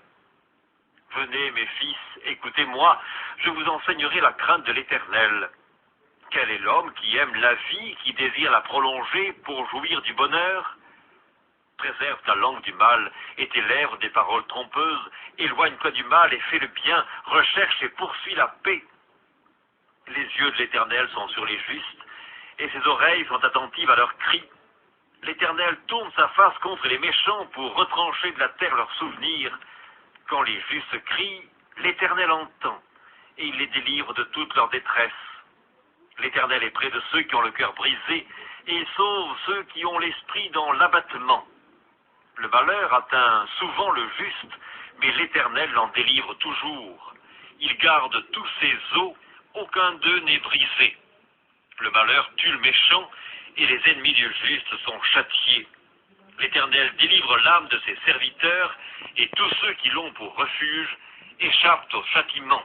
A: Venez, mes fils, écoutez-moi, je vous enseignerai la crainte de l'Éternel. Quel est l'homme qui aime la vie, qui désire la prolonger pour jouir du bonheur? Préserve ta langue du mal et tes lèvres des paroles trompeuses. Éloigne-toi du mal et fais le bien. Recherche et poursuis la paix. Les yeux de l'Éternel sont sur les justes et ses oreilles sont attentives à leurs cris. L'Éternel tourne sa face contre les méchants pour retrancher de la terre leurs souvenirs. Quand les justes crient, l'Éternel entend et il les délivre de toute leur détresse. L'Éternel est près de ceux qui ont le cœur brisé et il sauve ceux qui ont l'esprit dans l'abattement. Le malheur atteint souvent le juste, mais l'Éternel l'en délivre toujours. Il garde tous ses os, aucun d'eux n'est brisé. Le malheur tue le méchant, et les ennemis du juste sont châtiés. L'Éternel délivre l'âme de ses serviteurs, et tous ceux qui l'ont pour refuge échappent au châtiment.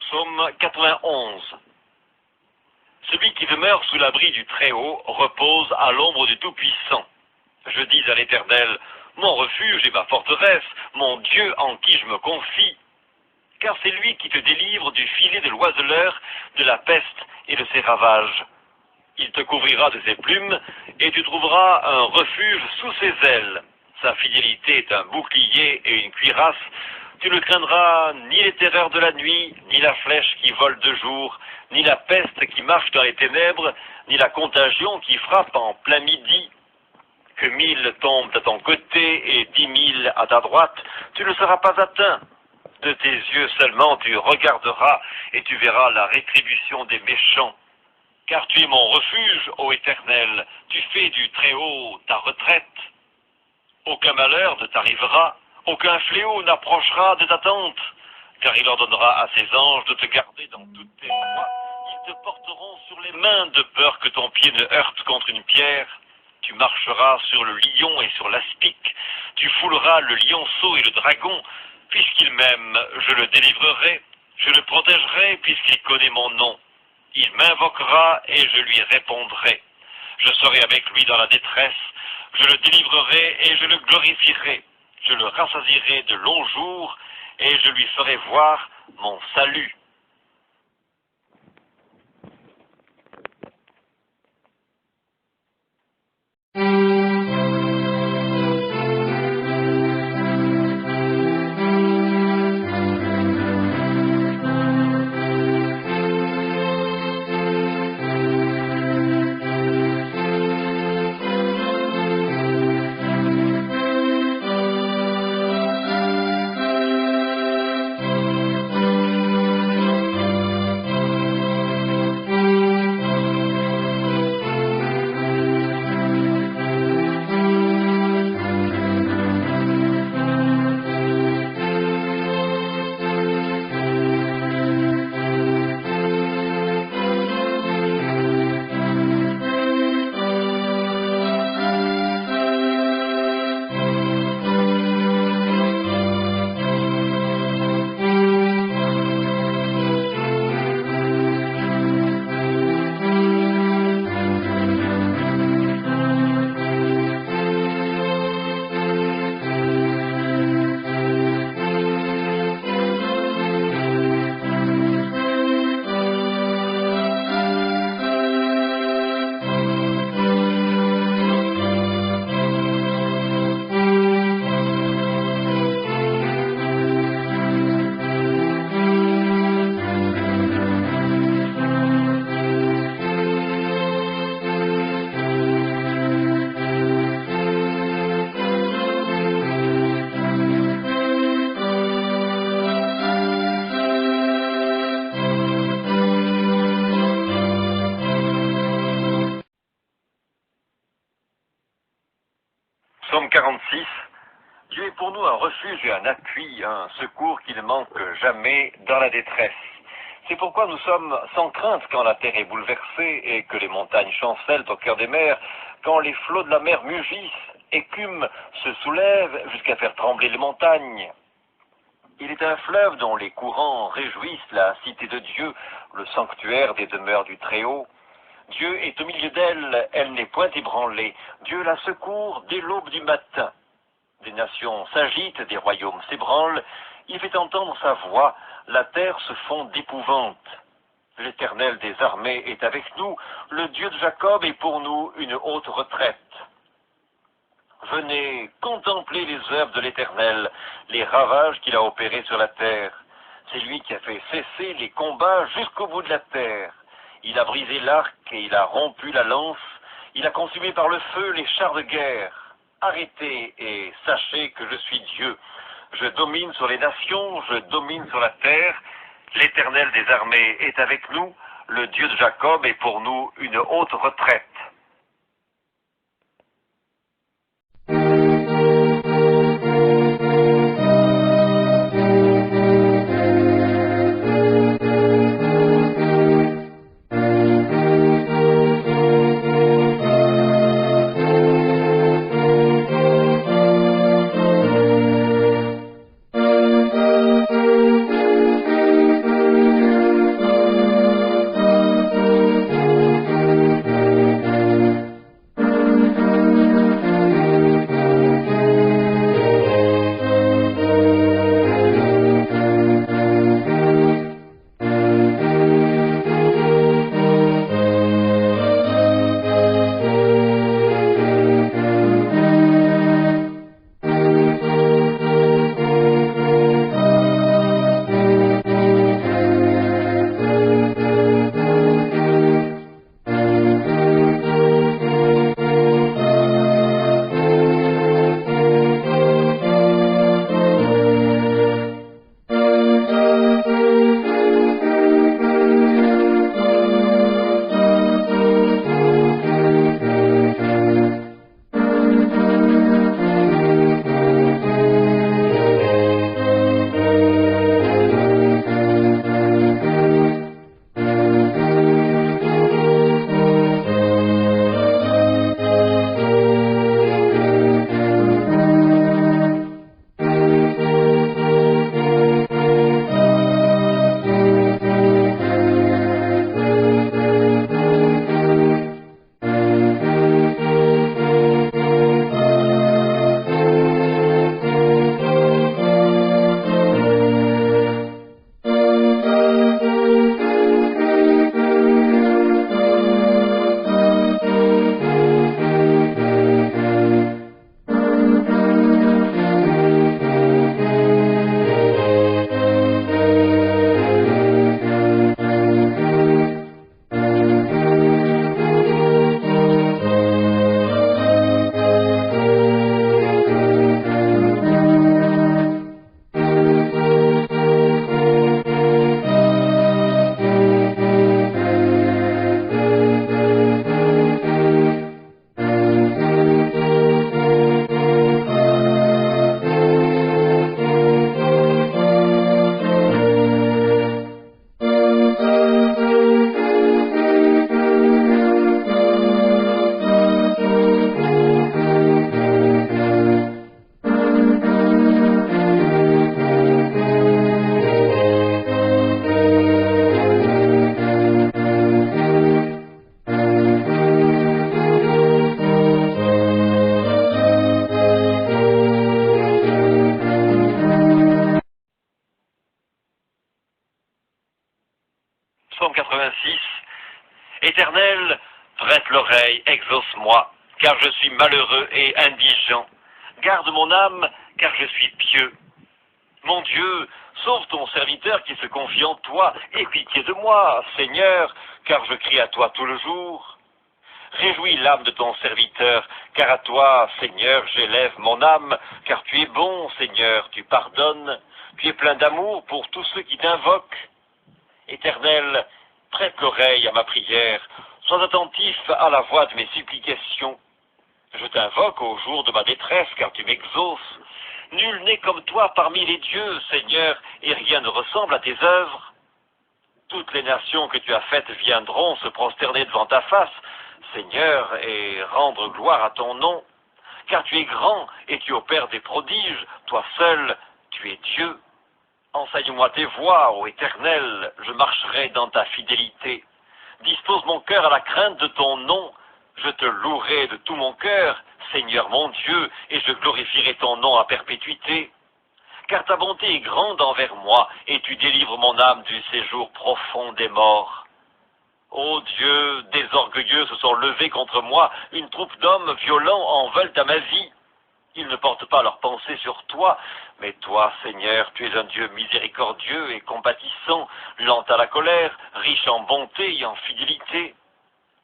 A: Psaume 91. Celui qui demeure sous l'abri du Très-Haut repose à l'ombre du Tout-Puissant. Je dis à l'Éternel, mon refuge et ma forteresse, mon Dieu en qui je me confie. Car c'est lui qui te délivre du filet de l'oiseleur, de la peste et de ses ravages. Il te couvrira de ses plumes, et tu trouveras un refuge sous ses ailes. Sa fidélité est un bouclier et une cuirasse. Tu ne craindras ni les terreurs de la nuit, ni la flèche qui vole de jour, ni la peste qui marche dans les ténèbres, ni la contagion qui frappe en plein midi. Que 1000 tombent à ton côté et 10 000 à ta droite, tu ne seras pas atteint. De tes yeux seulement tu regarderas et tu verras la rétribution des méchants. Car tu es mon refuge, ô Éternel, tu fais du Très-Haut ta retraite. Aucun malheur ne t'arrivera, aucun fléau n'approchera de ta tente, car il ordonnera à ses anges de te garder dans toutes tes voies. Ils te porteront sur les mains de peur que ton pied ne heurte contre une pierre. Tu marcheras sur le lion et sur l'aspic, tu fouleras le lionceau et le dragon. Puisqu'il m'aime, je le délivrerai, je le protégerai puisqu'il connaît mon nom. Il m'invoquera et je lui répondrai. Je serai avec lui dans la détresse, je le délivrerai et je le glorifierai. Je le rassasierai de longs jours et je lui ferai voir mon salut. Psaume 46. Dieu est pour nous un refuge et un appui, un secours qui ne manque jamais dans la détresse. C'est pourquoi nous sommes sans crainte quand la terre est bouleversée et que les montagnes chancellent au cœur des mers, quand les flots de la mer mugissent, écument, se soulèvent jusqu'à faire trembler les montagnes. Il est un fleuve dont les courants réjouissent la cité de Dieu, le sanctuaire des demeures du Très-Haut. Dieu est au milieu d'elle, elle n'est point ébranlée. Dieu la secourt dès l'aube du matin. Des nations s'agitent, des royaumes s'ébranlent. Il fait entendre sa voix, la terre se fond d'épouvante. L'Éternel des armées est avec nous, le Dieu de Jacob est pour nous une haute retraite. Venez contempler les œuvres de l'Éternel, les ravages qu'il a opérés sur la terre. C'est lui qui a fait cesser les combats jusqu'au bout de la terre. Il a brisé l'arc et il a rompu la lance. Il a consumé par le feu les chars de guerre. Arrêtez et sachez que je suis Dieu. Je domine sur les nations, je domine sur la terre. L'Éternel des armées est avec nous. Le Dieu de Jacob est pour nous une haute retraite. Psaume 86. Éternel, prête l'oreille, exauce-moi, car je suis malheureux et indigent. Garde mon âme, car je suis pieux. Mon Dieu, sauve ton serviteur qui se confie en toi, aie pitié de moi, Seigneur, car je crie à toi tout le jour. Réjouis l'âme de ton serviteur, car à toi, Seigneur, j'élève mon âme, car tu es bon, Seigneur, tu pardonnes, tu es plein d'amour pour tous ceux qui t'invoquent. Éternel, prête l'oreille à ma prière, sois attentif à la voix de mes supplications. Je t'invoque au jour de ma détresse, car tu m'exauces. Nul n'est comme toi parmi les dieux, Seigneur, et rien ne ressemble à tes œuvres. Toutes les nations que tu as faites viendront se prosterner devant ta face, Seigneur, et rendre gloire à ton nom. Car tu es grand et tu opères des prodiges, toi seul, tu es Dieu. Enseigne-moi tes voies, ô Éternel, je marcherai dans ta fidélité. Dispose mon cœur à la crainte de ton nom. Je te louerai de tout mon cœur, Seigneur mon Dieu, et je glorifierai ton nom à perpétuité. Car ta bonté est grande envers moi, et tu délivres mon âme du séjour profond des morts. Ô Dieu, des orgueilleux se sont levés contre moi, une troupe d'hommes violents en veulent à ma vie. Ils ne portent pas leur pensée sur toi, mais toi, Seigneur, tu es un Dieu miséricordieux et compatissant, lent à la colère, riche en bonté et en fidélité.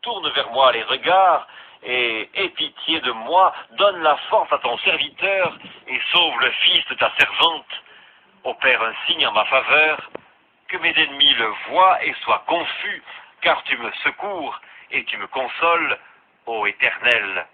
A: Tourne vers moi les regards et aie pitié de moi, donne la force à ton serviteur, et sauve le fils de ta servante. Opère un signe en ma faveur, que mes ennemis le voient et soient confus, car tu me secours et tu me consoles, ô Éternel.